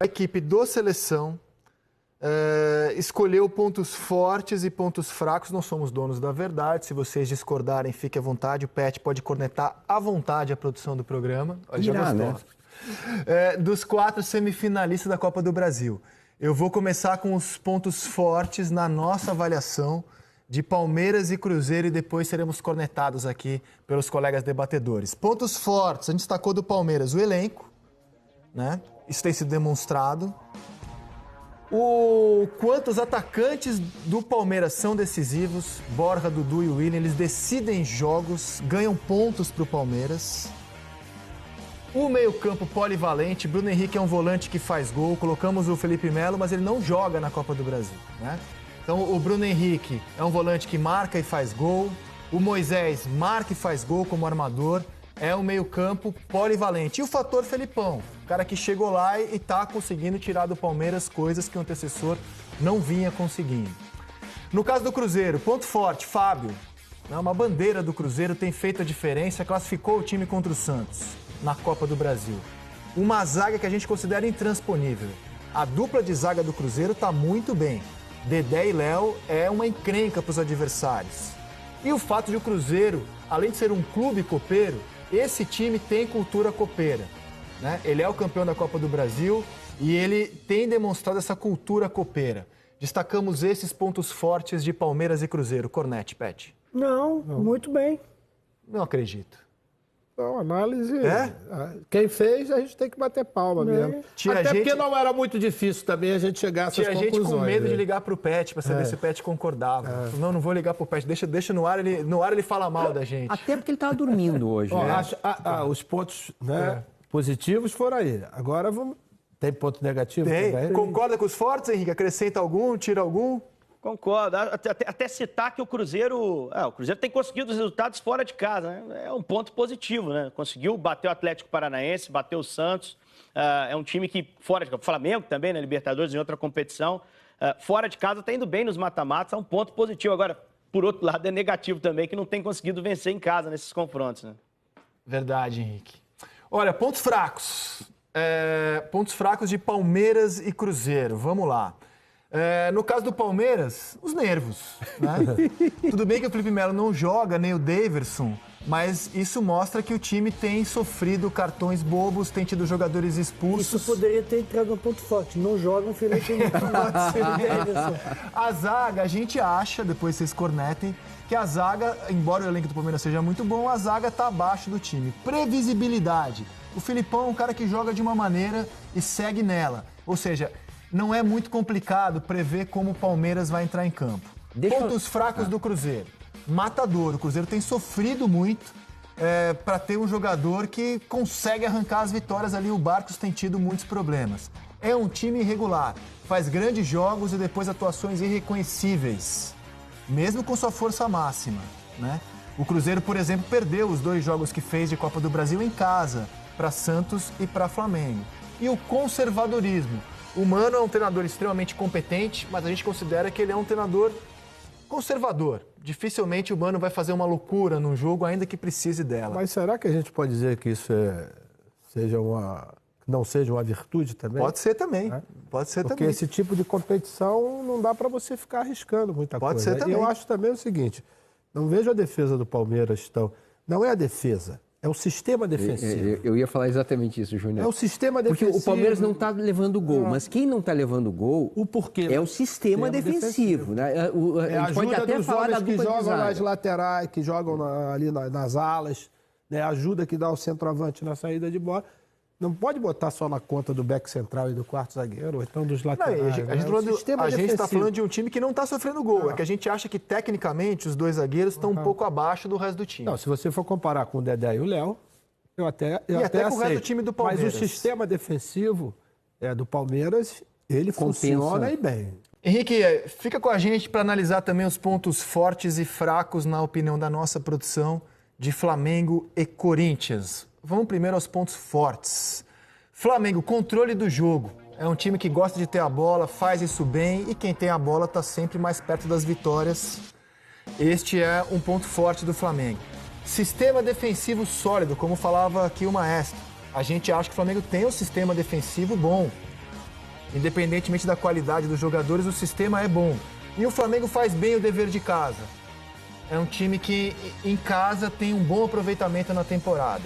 A equipe do Seleção escolheu pontos fortes e pontos fracos. Não somos donos da verdade. Se vocês discordarem, fique à vontade. O Pet pode cornetar à vontade a produção do programa. Irá, né? Dos 4 semifinalistas da Copa do Brasil. Eu vou começar com os pontos fortes na nossa avaliação de Palmeiras e Cruzeiro e depois seremos cornetados aqui pelos colegas debatedores. Pontos fortes, a gente destacou do Palmeiras o elenco, né? Isso tem sido demonstrado. O quanto os atacantes do Palmeiras são decisivos, Borja, Dudu e William, eles decidem jogos, ganham pontos para o Palmeiras. O meio-campo polivalente, Bruno Henrique é um volante que faz gol, colocamos o Felipe Melo, mas ele não joga na Copa do Brasil, né? Então o Bruno Henrique é um volante que marca e faz gol, o Moisés marca e faz gol como armador, é um meio-campo polivalente. E o fator Felipão, o cara que chegou lá e está conseguindo tirar do Palmeiras coisas que o antecessor não vinha conseguindo. No caso do Cruzeiro, ponto forte, Fábio, né? Uma bandeira do Cruzeiro, tem feito a diferença, classificou o time contra o Santos na Copa do Brasil. Uma zaga que a gente considera intransponível. A dupla de zaga do Cruzeiro está muito bem. Dedé e Léo é uma encrenca para os adversários. E o fato de o Cruzeiro, além de ser um clube copeiro, esse time tem cultura copeira, né? Ele é o campeão da Copa do Brasil e ele tem demonstrado essa cultura copeira. Destacamos esses pontos fortes de Palmeiras e Cruzeiro. Cornete, Pet. Não, muito bem. Não acredito. Então, análise... É? Quem fez, a gente tem que bater palma mesmo. Até porque não era muito difícil também a gente chegar a essas conclusões. Tinha gente com medo de ligar pro Pet para saber se o Pet concordava. Não vou ligar pro Pet, deixa no ar, ele fala mal da gente. Até porque ele estava dormindo hoje, né? Os pontos, né, positivos foram aí. Agora vamos... Tem ponto negativo também? Concorda com os fortes, Henrique? Acrescenta algum, tira algum? Concordo. Até citar que o Cruzeiro tem conseguido os resultados fora de casa, né? É um ponto positivo, né? Conseguiu bater o Atlético Paranaense, bateu o Santos. É um time que, fora de casa, o Flamengo também, na Libertadores, em outra competição, fora de casa está indo bem nos mata-matas, é um ponto positivo. Agora, por outro lado, é negativo também, que não tem conseguido vencer em casa nesses confrontos, né? Verdade, Henrique. Olha, pontos fracos. Pontos fracos de Palmeiras e Cruzeiro. Vamos lá. No caso do Palmeiras, os nervos, né? Tudo bem que o Felipe Melo não joga, nem o Daverson, mas isso mostra que o time tem sofrido cartões bobos, tem tido jogadores expulsos. Isso poderia ter entrado no ponto forte. Não joga um Felipe Melo. A zaga, a gente acha, depois vocês cornetem, que a zaga, embora o elenco do Palmeiras seja muito bom, a zaga está abaixo do time. Previsibilidade. O Filipão é um cara que joga de uma maneira e segue nela. Ou seja, não é muito complicado prever como o Palmeiras vai entrar em campo. Pontos fracos do Cruzeiro. Matador. O Cruzeiro tem sofrido muito para ter um jogador que consegue arrancar as vitórias ali. O Barcos tem tido muitos problemas. É um time irregular. Faz grandes jogos e depois atuações irreconhecíveis. Mesmo com sua força máxima, né? O Cruzeiro, por exemplo, perdeu os 2 jogos que fez de Copa do Brasil em casa, para Santos e para Flamengo. E o conservadorismo. O Mano é um treinador extremamente competente, mas a gente considera que ele é um treinador conservador. Dificilmente o Mano vai fazer uma loucura num jogo, ainda que precise dela. Mas será que a gente pode dizer que isso não seja uma virtude também? Pode ser também. Pode ser Porque também. esse tipo de competição não dá para você ficar arriscando muita coisa. Pode ser também. E eu acho também o seguinte, não vejo a defesa do Palmeiras não é a defesa. É o sistema defensivo. Eu ia falar exatamente isso, Júnior. É o sistema defensivo. Porque o Palmeiras não está levando gol, mas quem não está levando gol o porquê? É o sistema defensivo. Né? A gente pode até falar da dupla que jogam de zaga. nas laterais, que jogam ali nas alas, né? Ajuda que dá o centroavante na saída de bola. Não pode botar só na conta do back central e do quarto zagueiro, ou então dos laterais. A gente está falando de um time que não está sofrendo gol. É que a gente acha que, tecnicamente, os 2 zagueiros estão um pouco abaixo do resto do time. Não, se você for comparar com o Dedé e o Léo, eu até com o resto do time do Palmeiras. Mas o sistema defensivo do Palmeiras, ele funciona e bem. Henrique, fica com a gente para analisar também os pontos fortes e fracos, na opinião da nossa produção, de Flamengo e Corinthians. Vamos primeiro aos pontos fortes. Flamengo, controle do jogo. É um time que gosta de ter a bola, faz isso bem e quem tem a bola está sempre mais perto das vitórias. Este é um ponto forte do Flamengo. Sistema defensivo sólido, como falava aqui o maestro. A gente acha que o Flamengo tem um sistema defensivo bom. Independentemente da qualidade dos jogadores, o sistema é bom. E o Flamengo faz bem o dever de casa. É um time que, em casa, tem um bom aproveitamento na temporada.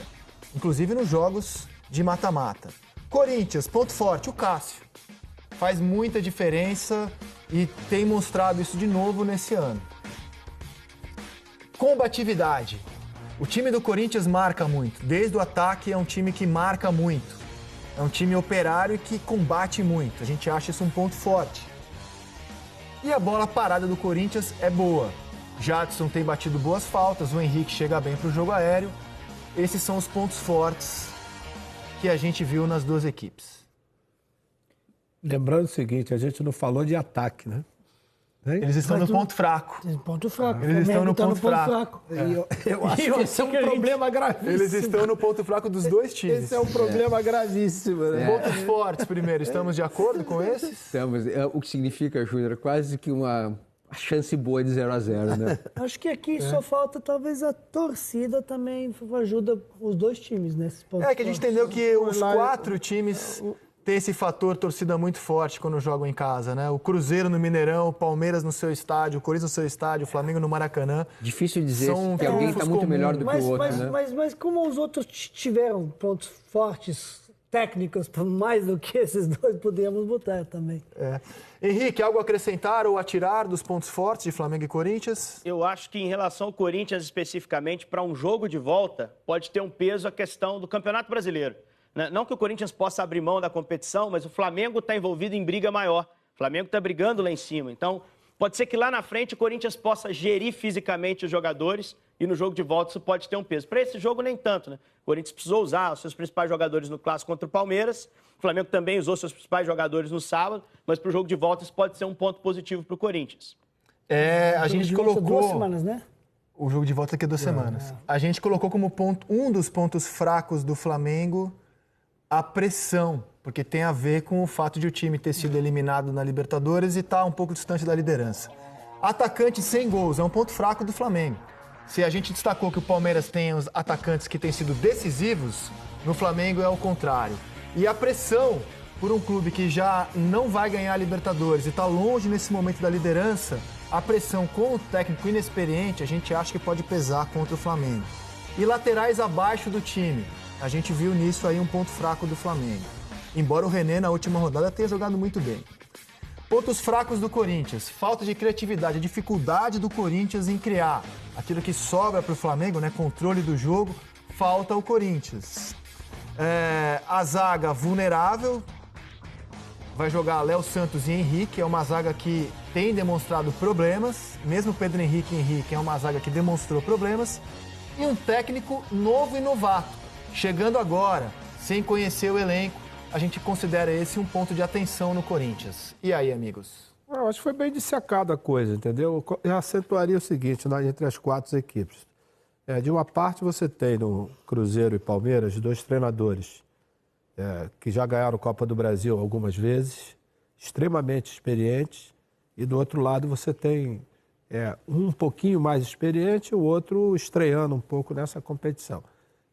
Inclusive nos jogos de mata-mata. Corinthians, ponto forte, o Cássio. Faz muita diferença e tem mostrado isso de novo nesse ano. Combatividade. O time do Corinthians marca muito. Desde o ataque é um time que marca muito. É um time operário que combate muito. A gente acha isso um ponto forte. E a bola parada do Corinthians é boa. Jadson tem batido boas faltas, o Henrique chega bem para o jogo aéreo. Esses são os pontos fortes que a gente viu nas duas equipes. Lembrando o seguinte, a gente não falou de ataque, né? Eles estão no ponto fraco. Ponto fraco. Eles estão no ponto fraco. Eu acho que esse é um problema gravíssimo. Eles estão no ponto fraco dos dois times. Esse é um problema gravíssimo, né? Pontos fortes primeiro. Estamos de acordo com esses? Estamos. O que significa, Júnior, quase que uma chance boa de 0-0, né? Acho que aqui só falta talvez a torcida também ajuda os dois times nesse ponto. É que a gente entendeu que os 4 times têm esse fator torcida muito forte quando jogam em casa, né? O Cruzeiro no Mineirão, o Palmeiras no seu estádio, o Corinthians no seu estádio, o Flamengo no Maracanã. Difícil dizer que alguém está muito melhor do que o outro, né? Mas como os outros tiveram pontos fortes técnicos, mais do que esses dois, podemos botar também. Henrique, algo a acrescentar ou a tirar dos pontos fortes de Flamengo e Corinthians? Eu acho que em relação ao Corinthians especificamente, para um jogo de volta, pode ter um peso a questão do Campeonato Brasileiro. Não que o Corinthians possa abrir mão da competição, mas o Flamengo está envolvido em briga maior. O Flamengo está brigando lá em cima. Então, pode ser que lá na frente o Corinthians possa gerir fisicamente os jogadores e no jogo de volta isso pode ter um peso. Para esse jogo, nem tanto, né? O Corinthians precisou usar os seus principais jogadores no clássico contra o Palmeiras. O Flamengo também usou seus principais jogadores no sábado, mas para o jogo de volta isso pode ser um ponto positivo para o Corinthians. A gente colocou... 2 semanas, né? O jogo de volta daqui a 2 semanas. A gente colocou como um dos pontos fracos do Flamengo a pressão, porque tem a ver com o fato de o time ter sido eliminado na Libertadores e estar um pouco distante da liderança. Atacante sem gols é um ponto fraco do Flamengo. Se a gente destacou que o Palmeiras tem os atacantes que têm sido decisivos, no Flamengo é o contrário. E a pressão por um clube que já não vai ganhar a Libertadores e está longe nesse momento da liderança, a pressão com o técnico inexperiente, a gente acha que pode pesar contra o Flamengo. E laterais abaixo do time. A gente viu nisso aí um ponto fraco do Flamengo. Embora o René, na última rodada, tenha jogado muito bem. Pontos fracos do Corinthians. Falta de criatividade, a dificuldade do Corinthians em criar. Aquilo que sobra para o Flamengo, né? Controle do jogo, falta o Corinthians. A zaga vulnerável. Vai jogar Léo Santos e Henrique. É uma zaga que tem demonstrado problemas. Mesmo Pedro Henrique e Henrique é uma zaga que demonstrou problemas. E um técnico novo e novato. Chegando agora, sem conhecer o elenco, a gente considera esse um ponto de atenção no Corinthians. E aí, amigos? Eu acho que foi bem dissecada a coisa, entendeu? Eu acentuaria o seguinte, entre as 4 equipes. De uma parte, você tem no Cruzeiro e Palmeiras 2 treinadores que já ganharam Copa do Brasil algumas vezes, extremamente experientes, e do outro lado você tem um pouquinho mais experiente e o outro estreando um pouco nessa competição.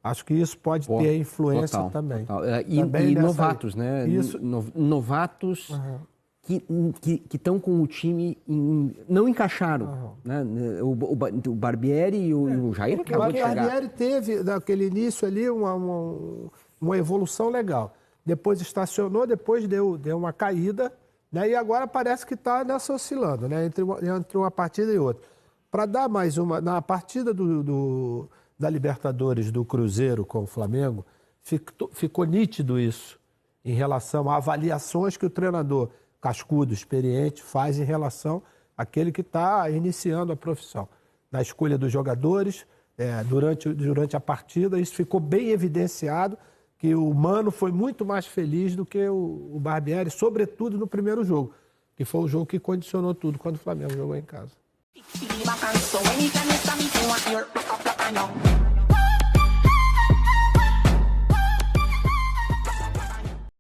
Acho que isso pode ter influência também. E novatos, né? Isso. Novatos que estão com o time, não encaixaram. Né? O Barbieri e o Jair acabou de chegar. O Barbieri teve, naquele início ali, uma evolução legal. Depois estacionou, depois deu uma caída, né? E agora parece que está nessa oscilando, né? Entre uma partida e outra. Para dar mais uma... Na partida da Libertadores do Cruzeiro com o Flamengo, ficou nítido isso em relação a avaliações que o treinador cascudo, experiente, faz em relação àquele que está iniciando a profissão. Na escolha dos jogadores, durante a partida, isso ficou bem evidenciado, que o Mano foi muito mais feliz do que o Barbieri, sobretudo no primeiro jogo, que foi o jogo que condicionou tudo quando o Flamengo jogou em casa.